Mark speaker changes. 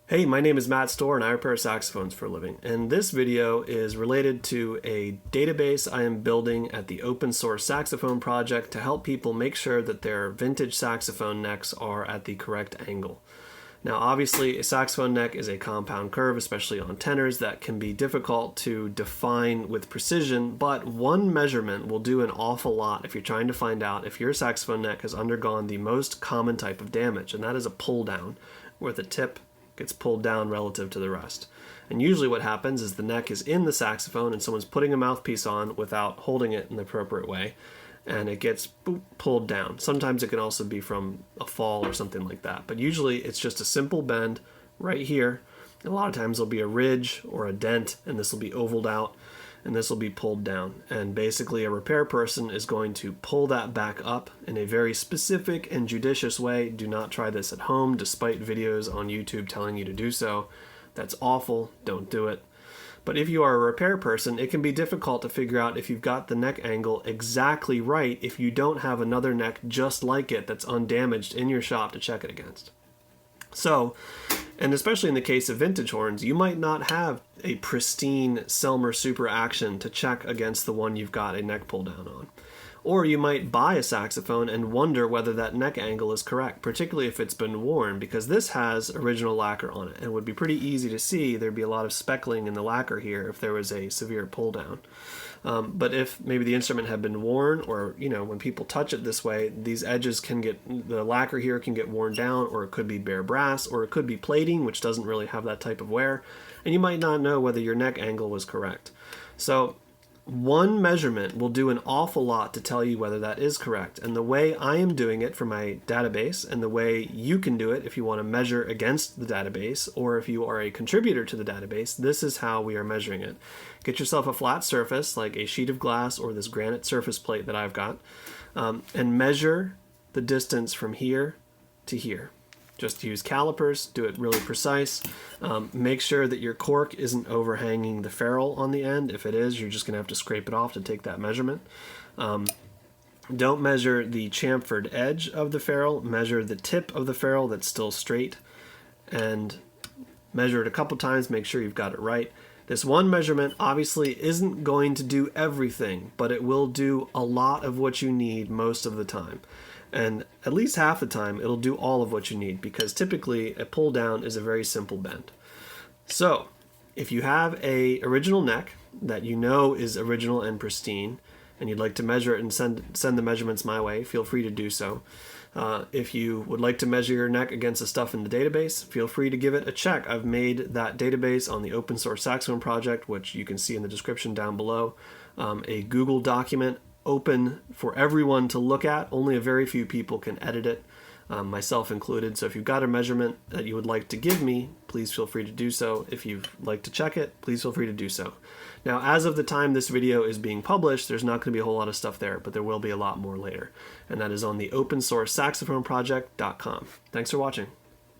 Speaker 1: Hey, my name is Matt Storr and I repair saxophones for a living. And this video is related to a database I am building at the open source Saxophone project to help people make sure that their vintage saxophone necks are at the correct angle. Now obviously a saxophone neck is a compound curve, especially on tenors, that can be difficult to define with precision, but one measurement will do an awful lot if you're trying to find out if your saxophone neck has undergone the most common type of damage, and that is a pull down, where the tip gets pulled down relative to the rest. And usually what happens is the neck is in the saxophone and someone's putting a mouthpiece on without holding it in the appropriate way, and it gets pulled down. Sometimes it can also be from a fall or something like that, but usually it's just a simple bend right here. A lot of times there'll be a ridge or a dent, and this will be ovaled out, and this will be pulled down. And basically a repair person is going to pull that back up in a very specific and judicious way. Do not try this at home, despite videos on YouTube telling you to do so. That's awful. Don't do it. But if you are a repair person, it can be difficult to figure out if you've got the neck angle exactly right if you don't have another neck just like it that's undamaged in your shop to check it against. So, and especially in the case of vintage horns, you might not have a pristine Selmer Super Action to check against the one you've got a neck pull down on. Or you might buy a saxophone and wonder whether that neck angle is correct, particularly if it's been worn, because this has original lacquer on it, and it would be pretty easy to see there'd be a lot of speckling in the lacquer here if there was a severe pull down. But if maybe the instrument had been worn, or when people touch it this way, these edges can get, the lacquer here can get worn down, or it could be bare brass, or it could be plating, which doesn't really have that type of wear, and you might not know whether your neck angle was correct. So one measurement will do an awful lot to tell you whether that is correct. And the way I am doing it for my database, and the way you can do it if you want to measure against the database, or if you are a contributor to the database, this is how we are measuring it. Get yourself a flat surface, like a sheet of glass or this granite surface plate that I've got, and measure the distance from here to here. Just use calipers, do it really precise. Make sure that your cork isn't overhanging the ferrule on the end. If it is, you're just going to have to scrape it off to take that measurement. Don't measure the chamfered edge of the ferrule. Measure the tip of the ferrule that's still straight, and measure it a couple times. Make sure you've got it right. This one measurement obviously isn't going to do everything, but it will do a lot of what you need most of the time. And at least half the time, it'll do all of what you need, because typically a pull down is a very simple bend. So if you have a original neck that you know is original and pristine, and you'd like to measure it and send the measurements my way, feel free to do so. If you would like to measure your neck against the stuff in the database, feel free to give it a check. I've made that database on the open source Saxophone project, which you can see in the description down below, a Google document open for everyone to look at. Only a very few people can edit it, myself included. So if you've got a measurement that you would like to give me, please feel free to do so. If you'd like to check it, please feel free to do so. Now, as of the time this video is being published, there's not going to be a whole lot of stuff there, but there will be a lot more later. And that is on the open source saxophone project.com. Thanks for watching.